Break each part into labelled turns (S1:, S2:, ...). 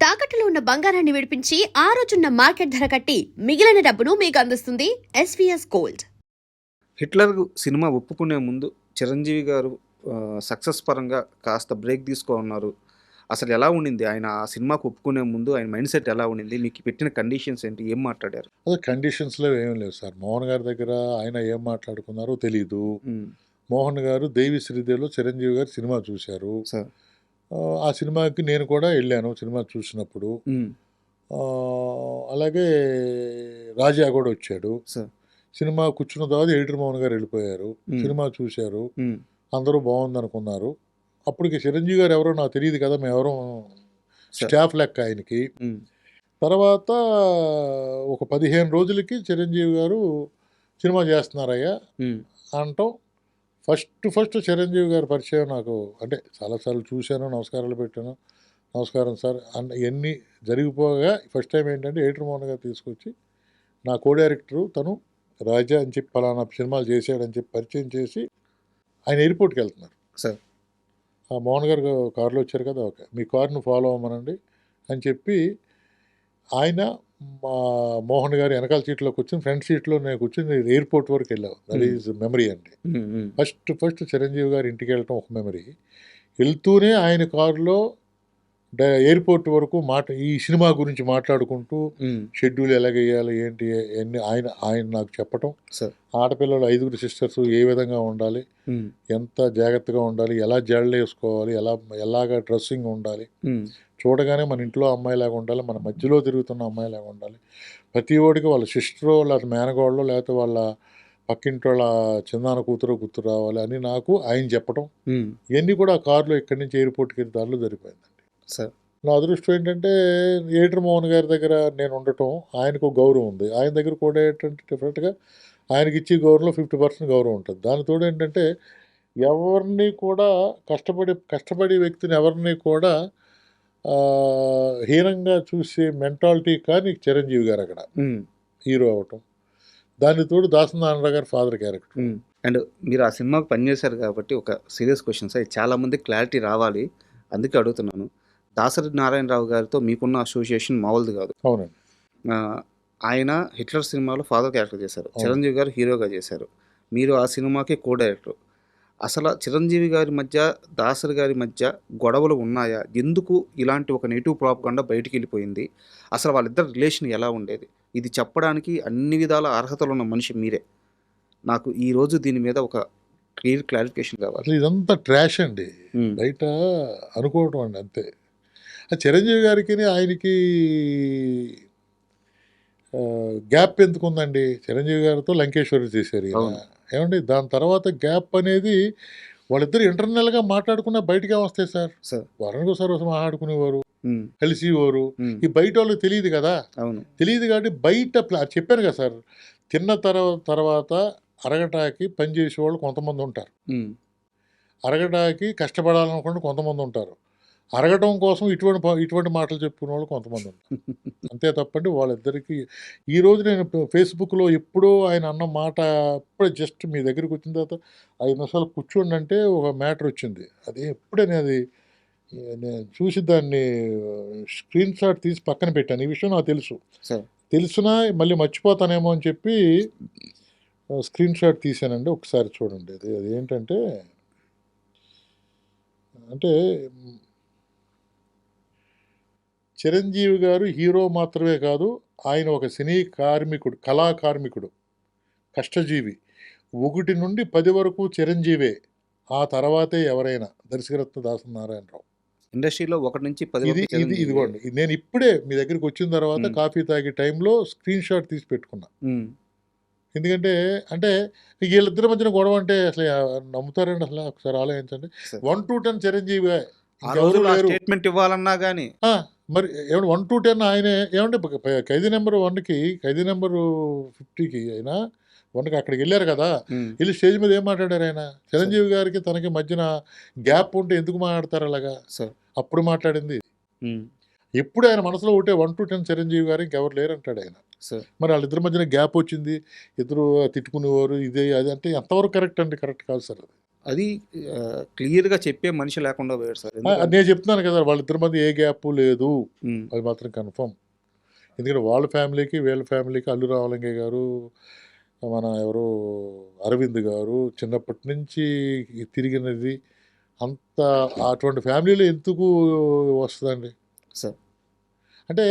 S1: తాకట్టులో ఉన్న బంగారాన్ని విడిపించి ఆ రోజున్న మార్కెట్ ధర కట్టి మిగిలిన డబ్బును మీకు అందిస్తుంది ఎస్వీఎస్ గోల్డ్.
S2: హిట్లర్ సినిమా ఒప్పుకునే ముందు చిరంజీవి గారు సక్సెస్ పరంగా కాస్త బ్రేక్ తీసుకున్నారు. అసలు ఎలా ఉండింది ఆయన ఆ సినిమాకు ఒప్పుకునే ముందు ఆయన మైండ్ సెట్ ఎలా ఉండింది? మీకు పెట్టిన కండిషన్స్ ఏంటి? ఏం మాట్లాడారు?
S3: అదే కండిషన్స్‌లో ఏం లేవు సార్. మోహన్ గారి దగ్గర ఆయన ఏం మాట్లాడుకున్నారో తెలీదు. మోహన్ గారు 'దేవి శ్రీదేవిలో' చిరంజీవి గారు సినిమా చూశారు.
S2: సార్
S3: ఆ సినిమాకి నేను కూడా ఎళ్ళాను సినిమా చూసినప్పుడు. అలాగే రాజా కూడా వచ్చాడు.
S2: సార్
S3: సినిమా కూర్చున్న తర్వాత ఎడిటర్ మోహన్ గారు వెళ్ళిపోయారు. సినిమా చూశారు. అందరూ బాగుందనుకున్నారు. అప్పటికి చిరంజీవి గారు ఎవరో నాకు తెలియదు కదా, మేమెవరం స్టాఫ్ లెక్క ఆయనకి. తర్వాత ఒక 15 రోజులకి చిరంజీవి గారు సినిమా చేస్తున్నారయ్యా అంటాం. ఫస్ట్ చిరంజీవి గారి పరిచయం నాకు, అంటే చాలాసార్లు చూశాను, నమస్కారాలు పెట్టాను, నమస్కారం సార్ అన్న ఇవన్నీ జరిగిపోగా ఫస్ట్ టైం ఏంటంటే ఎడిటర్ మోహన్ గారు తీసుకొచ్చి నా కో డైరెక్టరు తను రాజా అని చెప్పి పలానా సినిమాలు చేశాడని చెప్పి పరిచయం చేసి ఆయన ఎయిర్పోర్ట్కి వెళ్తున్నారు.
S2: సార్
S3: ఆ మోహన్ గారు కారులో వచ్చారు కదా, ఓకే మీ కారును ఫాలో అవ్వమనండి అని చెప్పి ఆయన మా మోహన్ గారు వెనకాల సీట్లో కూర్చొని ఫ్రంట్ సీట్లో నేను కూర్చొని ఎయిర్పోర్ట్ వరకు వెళ్ళాము. దట్ ఈజ్ మెమరీ అండి. ఫస్ట్ చిరంజీవి గారి ఇంటికి వెళ్ళటం ఒక మెమరీ. వెళ్తూనే ఆయన కారులో ఎయిర్పోర్ట్ వరకు ఈ సినిమా గురించి మాట్లాడుకుంటూ షెడ్యూల్ ఎలాగేయాలి ఏంటి అన్ని ఆయన నాకు చెప్పటం. ఆడపిల్లలు 5 సిస్టర్స్ ఏ విధంగా ఉండాలి, ఎంత జాగ్రత్తగా ఉండాలి, ఎలా జడలు వేసుకోవాలి, ఎలాగ డ్రెస్సింగ్ ఉండాలి, చూడగానే మన ఇంట్లో అమ్మాయిలాగా ఉండాలి, మన మధ్యలో తిరుగుతున్న అమ్మాయిలాగా ఉండాలి, ప్రతి ఓడికి వాళ్ళ సిస్టరో లేకపోతే మేనగోళ్ళో లేకపోతే వాళ్ళ పక్కింటి వాళ్ళ చిన్నాన్న కూతురు గుర్తు రావాలి అని నాకు ఆయన చెప్పటం. ఇవన్నీ కూడా ఆ కారులో ఇక్కడి నుంచి ఎయిర్పోర్ట్కి వెళ్ళి దారిలో జరిపోయిందండి.
S2: సార్
S3: నా అదృష్టం ఏంటంటే ఎడిటర్ మోహన్ గారి దగ్గర నేను ఉండటం, ఆయనకు గౌరవం ఉంది. ఆయన దగ్గర కూడా ఏంటంటే డెఫినెట్గా ఆయనకి ఇచ్చే గౌరవంలో 50% గౌరవం ఉంటుంది. దానితోడు ఏంటంటే ఎవరిని కూడా కష్టపడే వ్యక్తిని ఎవరిని కూడా హీనంగా చూసే మెంటాలిటీ కానీ చిరంజీవి గారు అక్కడ హీరో అవటం. దాని తోడు దాసనారాయణ గారి ఫాదర్ క్యారెక్టర్.
S2: అండ్ మీరు ఆ సినిమాకు పనిచేశారు కాబట్టి ఒక సీరియస్ క్వశ్చన్స్ అవి చాలామంది క్లారిటీ రావాలి, అందుకే అడుగుతున్నాను. దాసరి నారాయణరావు గారితో మీకున్న అసోసియేషన్ మామూలుది కాదు.
S3: అవునండి.
S2: ఆయన హిట్లర్ సినిమాలో ఫాదర్ క్యారెక్టర్ చేశారు, చిరంజీవి గారు హీరోగా చేశారు, మీరు ఆ సినిమాకి కో డైరెక్టర్. అసలు చిరంజీవి గారి మధ్య దాసరి గారి మధ్య గొడవలు ఉన్నాయా? ఎందుకు ఇలాంటి ఒక నెగిటివ్ ప్రాపగండా బయటికి వెళ్ళిపోయింది? అసలు వాళ్ళిద్దరు రిలేషన్ ఎలా ఉండేది? ఇది చెప్పడానికి అన్ని విధాల అర్హతలు ఉన్న మనిషి మీరే. నాకు ఈరోజు దీని మీద ఒక క్లియర్ క్లారిఫికేషన్ కావాలి.
S3: ఇదంతా ట్రాష్ అండి, బయట అనుకోవటం అండి అంతే. చిరంజీవి గారికి ఆయనకి గ్యాప్ ఎందుకు ఉందండి? చిరంజీవి గారితో లంకేశ్వరి చేశారు ఏమండి. దాని తర్వాత గ్యాప్ అనేది వాళ్ళిద్దరు ఇంటర్నల్గా మాట్లాడుకున్నా బయటకే వస్తాయి సార్. వారానికి ఒకసారి మాట్లాడుకునేవారు, కలిసివారు. ఈ బయట వాళ్ళకి తెలియదు కదా. తెలియదు కాబట్టి బయట చెప్పాను కదా సార్, తిన్న తర్వాత అరగటాకి పనిచేసేవాళ్ళు కొంతమంది ఉంటారు, అరగటాకి కష్టపడాలనుకుంటే కొంతమంది ఉంటారు, అరగటం కోసం ఇటువంటి మాటలు చెప్పుకునే వాళ్ళు కొంతమంది ఉంటారు. అంతే తప్పండి. వాళ్ళిద్దరికీ ఈరోజు నేను ఫేస్బుక్లో ఎప్పుడో ఆయన అన్న మాట ఇప్పుడే జస్ట్ మీ దగ్గరికి వచ్చిన తర్వాత 5 నిమిషాలు కూర్చోండి అంటే ఒక మ్యాటర్ వచ్చింది. అది ఎప్పుడే నేను చూసి దాన్ని స్క్రీన్ షాట్ తీసి పక్కన పెట్టాను. ఈ విషయం నాకు తెలిసినా మళ్ళీ మర్చిపోతానేమో అని చెప్పి స్క్రీన్ షాట్ తీసానండి. ఒకసారి చూడండి. అది ఏంటంటే చిరంజీవి గారు హీరో మాత్రమే కాదు, ఆయన ఒక సినీ కార్మికుడు, కళా కార్మికుడు, కష్టజీవి. 1 నుండి 10 వరకు చిరంజీవే, ఆ తర్వాతే ఎవరైనా. దర్శకరత్న దాసనారాయణరావు.
S2: ఇండస్ట్రీలో 1 నుంచి 10
S3: ఇదిగోండి. నేను ఇప్పుడే మీ దగ్గరికి వచ్చిన తర్వాత కాఫీ తాగే టైంలో స్క్రీన్ షాట్ తీసి పెట్టుకున్నా. ఎందుకంటే వీళ్ళిద్దరి మధ్యన గొడవ అంటే అసలు నమ్ముతారండి? అసలు ఒకసారి ఆలోచించండి. 1 to 10 చిరంజీవి,
S2: స్టేట్మెంట్ ఇవ్వాలన్నా కానీ
S3: మరి ఏమంటే 1 to 10 ఆయనే. ఏమంటే ఖైదీ నెంబర్ 1కి, ఖైదీ నెంబర్ 50కి అయినా 1కి అక్కడికి వెళ్ళారు కదా, వెళ్ళి స్టేజ్ మీద ఏం మాట్లాడారు ఆయన? చిరంజీవి గారికి తనకి మధ్యన గ్యాప్ ఉంటే ఎందుకు మాట్లాడతారు అలాగా? అప్పుడు మాట్లాడింది. ఎప్పుడు ఆయన మనసులో ఒకటే 1 to 10 చిరంజీవి గారు, ఇంకెవరు లేరంటాడు ఆయన. మరి వాళ్ళిద్దరి మధ్యన గ్యాప్ వచ్చింది, ఇద్దరు తిట్టుకునేవారు, ఇదే అది అంటే ఎంతవరకు కరెక్ట్ అండి? కరెక్ట్ కాదు సార్.
S2: అది క్లియర్గా చెప్పే మనిషి లేకుండా పోయాడు సార్.
S3: నేను చెప్తున్నాను కదా, వాళ్ళిద్దరి మధ్య ఏ గ్యాప్ లేదు,
S2: ఉమ్,
S3: అది మాత్రం కన్ఫర్మ్. ఎందుకంటే వాళ్ళ ఫ్యామిలీకి వీళ్ళ ఫ్యామిలీకి అల్లు రామలింగయ్య గారు, మన ఎవరు అరవింద్ గారు చిన్నప్పటి నుంచి తిరిగినది అంత, అటువంటి ఫ్యామిలీలో ఎందుకు వస్తుందండి
S2: సార్.
S3: అంటే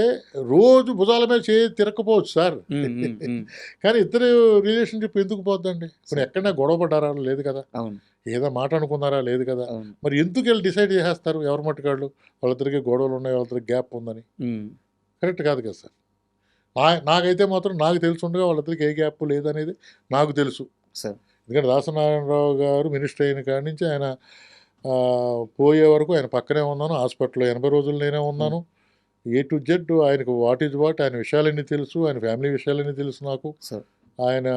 S3: రోజు భుజాల మీద తిరగకపోవచ్చు సార్,
S2: ఉమ్, ఉమ్, ఉమ్,
S3: కానీ ఇద్దరు రిలేషన్షిప్ ఎందుకు పోద్దండి? ఇప్పుడు ఎక్కడైనా గొడవ పడ్డారా లేదు కదా,
S2: అవును
S3: ఏదో మాట అనుకున్నారా లేదు కదా,
S2: అవును.
S3: మరి ఎందుకు వెళ్ళి డిసైడ్ చేసేస్తారు ఎవరి మట్టుకాళ్ళు వాళ్ళిద్దరికి గొడవలు ఉన్నాయి, వాళ్ళిద్దరికి గ్యాప్ ఉందని?
S2: ఉమ్,
S3: కరెక్ట్ కాదు కదా సార్. నాకైతే మాత్రం నాకు తెలుసుండగా వాళ్ళిద్దరికి ఏ గ్యాప్ లేదనేది నాకు తెలుసు.
S2: సార్.
S3: ఎందుకంటే దాసనారాయణరావు గారు మినిస్టర్ అయిన కాడి నుంచి ఆయన పోయే వరకు ఆయన పక్కనే ఉన్నాను, హాస్పిటల్లో 80 రోజులు నేనే ఉన్నాను. ఏ టు జెడ్ ఆయనకు వాట్ ఈజ్ వాట్, ఆయన విషయాలన్నీ తెలుసు, ఆయన ఫ్యామిలీ విషయాలన్నీ తెలుసు నాకు.
S2: సార్.
S3: ఆయన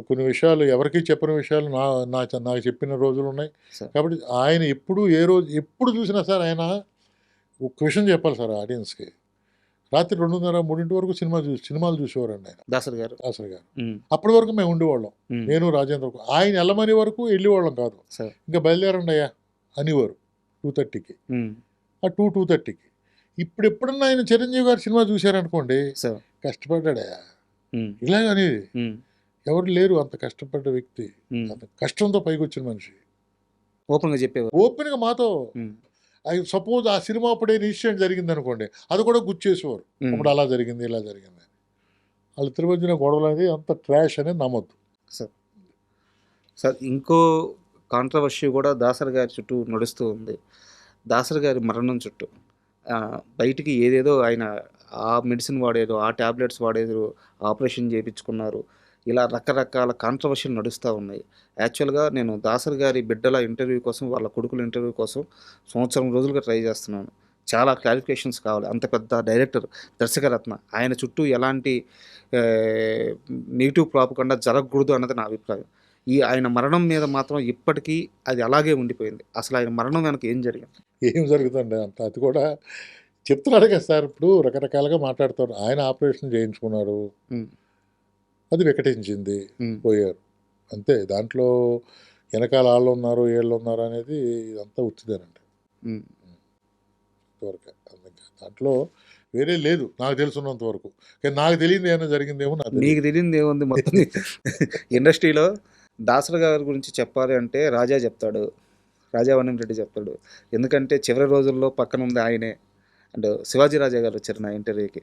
S3: కొన్ని విషయాలు ఎవరికీ చెప్పని విషయాలు నాకు చెప్పిన రోజులు ఉన్నాయి.
S2: సార్.
S3: కాబట్టి ఆయన ఎప్పుడు చూసినా సార్, ఆయన ఒక విషయం చెప్పాలి సార్ ఆడియన్స్కి, రాత్రి 2:30, 3 వరకు సినిమాలు చూసేవారండి ఆయన,
S2: దాసరి గారు.
S3: దాసరి గారు.
S2: ఉమ్,
S3: అప్పటి వరకు మేము ఉండేవాళ్ళం,
S2: ఉమ్,
S3: నేను రాజేంద్ర. ఆయన వెళ్ళమని వరకు వెళ్ళేవాళ్ళం కాదు,
S2: సార్.
S3: ఇంకా బయలుదేరండి అయ్యా అనేవారు 2:30కి,
S2: ఉమ్,
S3: 2:30కి. ఇప్పుడు ఎప్పుడన్నా ఆయన చిరంజీవి గారు సినిమా చూశారనుకోండి,
S2: సార్.
S3: కష్టపడ్డాడయా
S2: ఉమ్,
S3: ఇలాగనేది
S2: ఉమ్,
S3: ఎవరు లేరు అంత కష్టపడ్డ వ్యక్తి,
S2: ఉమ్.
S3: అంత కష్టంతో పైకి వచ్చిన మనిషి.
S2: ఓపెన్గా చెప్పేవారు.
S3: ఓపెన్గా మాతో
S2: ఉమ్,
S3: సపోజ్ ఆ సినిమా అప్పుడే ఇన్సిడెంట్ జరిగింది అనుకోండి, అది కూడా గుర్చేసేవారు,
S2: ఉమ్.
S3: అప్పుడు అలా జరిగింది ఇలా జరిగింది. వాళ్ళు తిరుమల గొడవలు అనేది అంత ట్రాష్ అనేది నమ్మొద్దు
S2: సార్. సార్, ఇంకో కాంట్రవర్సీ కూడా దాసరి గారి చుట్టూ నడుస్తూ ఉంది. దాసరి గారి మరణం చుట్టూ బయటికి ఏదేదో ఆయన ఆ మెడిసిన్ వాడేదో, ఆ ట్యాబ్లెట్స్ వాడేదో, ఆపరేషన్ చేయించుకున్నారు, ఇలా రకరకాల కాంట్రవర్సీలు నడుస్తూ ఉన్నాయి. యాక్చువల్గా నేను దాసరి గారి బిడ్డల ఇంటర్వ్యూ కోసం, వాళ్ళ కొడుకుల ఇంటర్వ్యూ కోసం సంవత్సరం రోజులుగా ట్రై చేస్తున్నాను. చాలా క్లారిఫికేషన్స్ కావాలి. అంత పెద్ద డైరెక్టర్, దర్శకరత్న, ఆయన చుట్టూ ఎలాంటి నెగిటివ్ ప్రాపకుండా జరగకూడదు అన్నది నా అభిప్రాయం. ఆయన మరణం మీద మాత్రం ఇప్పటికీ అది అలాగే ఉండిపోయింది. అసలు ఆయన మరణం వెనక ఏం జరిగింది?
S3: ఏం జరుగుతుంది అంత, అది కూడా చెప్తున్నాడు కదా సార్. ఇప్పుడు రకరకాలుగా మాట్లాడుతారు. ఆయన ఆపరేషన్ చేయించుకున్నారు,
S2: ఉమ్,
S3: అది వికటించింది,
S2: ఉమ్,
S3: పోయారు అంతే. దాంట్లో వెనకాల వాళ్ళు ఉన్నారు వీళ్ళు ఉన్నారు అనేది ఇదంతా ఉచ్చిదేనండి
S2: ఉమ్,
S3: ఇంతవరకు. దాంట్లో వేరే లేదు నాకు తెలుసున్నంత వరకు. కానీ నాకు తెలియదు ఏమైనా జరిగిందేమో.
S2: నీకు తెలియదు ఏముంది? మొత్తం ఇండస్ట్రీలో దాసరి గారి గురించి చెప్పాలి అంటే రాజా చెప్తాడు, రాజావనం రెడ్డి చెప్తాడు. ఎందుకంటే చివరి రోజుల్లో పక్కన ఉంది ఆయనే. అండ్ శివాజీ రాజా గారు వచ్చారు నా ఇంటర్వ్యూకి.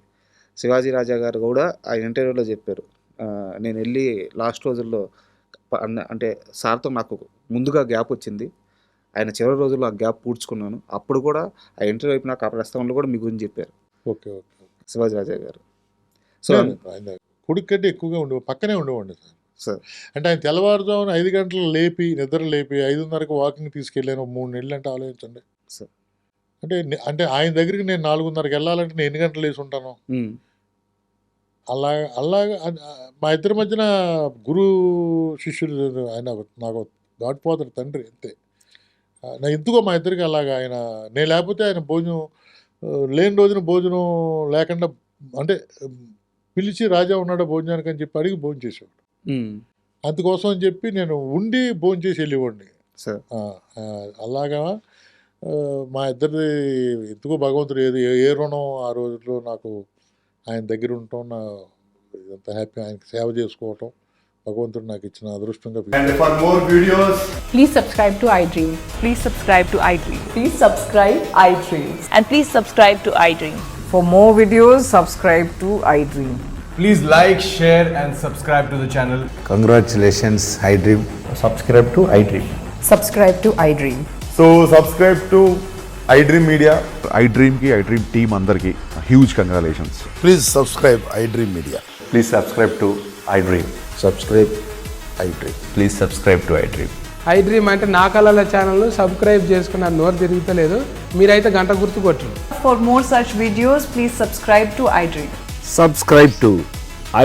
S2: శివాజీ రాజా గారు కూడా ఆ ఇంటర్వ్యూలో చెప్పారు, నేను వెళ్ళి లాస్ట్ రోజుల్లో అంటే సార్తో నాకు ముందుగా గ్యాప్ వచ్చింది, ఆయన చివరి రోజుల్లో ఆ గ్యాప్ పూడ్చుకున్నాను. అప్పుడు కూడా ఆ ఇంటర్వ్యూ అయిపోయినాక ఆ ప్రస్తావనలో కూడా మీ గురించి చెప్పారు
S3: ఓకే ఓకే
S2: శివాజీ రాజా గారు. సో
S3: ఆయన కొడుకు కంటే ఎక్కువగా పక్కనే ఉండేవాడిని సార్.
S2: సార్,
S3: అంటే ఆయన తెల్లవారుజామున 5 గంటలు లేపి, నిద్ర లేపి 5:30కు వాకింగ్ తీసుకెళ్ళాను 3 నెలలు అంటే ఆలోచించండి.
S2: సార్.
S3: అంటే ఆయన దగ్గరికి నేను 4:30కి వెళ్ళాలంటే నేను ఎన్ని గంటలు వేసి ఉంటాను.
S2: ఉమ్,
S3: అలాగా మా ఇద్దరి మధ్యన గురు శిష్యుడు ఆయన, నాకు గాడ్ ఫాదర్ తండ్రి అంతే. నా ఎందుకో మా ఇద్దరికి అలాగా ఆయన, నేను లేకపోతే ఆయన భోజనం లేని రోజున భోజనం లేకుండా, అంటే పిలిచి రాజా ఉన్నాడా భోజనానికి అని చెప్పి అడిగి భోజనం చేసేవాడు.
S2: ఉమ్,
S3: అందుకోసం అని చెప్పి నేను ఉండి భోజనం చేసి వెళ్ళేవాడిని.
S2: సార్.
S3: అలాగా మా ఇద్దరిది ఎందుకో భగవంతుడు ఏ రుణం ఆ రోజుల్లో నాకు ఆయన దగ్గర ఉండటం, నా ఇదంతా హ్యాపీ, ఆయనకి సేవ చేసుకోవటం భగవంతుడు నాకు ఇచ్చిన అదృష్టంగా.
S4: And for more videos,
S5: Please subscribe to iDream.
S6: Please subscribe to iDream.
S5: Please subscribe iDream.
S6: And please subscribe to iDream.
S5: For more videos, subscribe to iDream.
S4: please like, share and subscribe to the channel.
S7: Congratulations, iDream.
S4: Subscribe to iDream.
S5: Subscribe to iDream.
S4: So subscribe to iDream Media.
S8: iDream team అందరికి huge congratulations.
S7: Please subscribe iDream Media.
S9: Please subscribe to iDream.
S7: Subscribe iDream.
S9: Please subscribe to iDream.
S10: iDream అంటే నా కళల ఛానల్ను subscribe చేసుకున్న నోరు తిరుగుతలేదు, మీరైతే గంట గుర్తు కొట్టండి.
S5: For more such videos, please subscribe to iDream.
S11: Subscribe to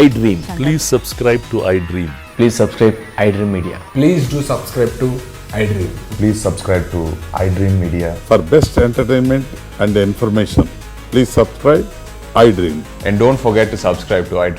S11: iDream. Please subscribe to iDream.
S9: Please subscribe iDream Media.
S4: Please do subscribe to iDream.
S9: Please subscribe to iDream Media.
S8: For best entertainment and information, please subscribe iDream.
S9: And don't forget to subscribe to iDream.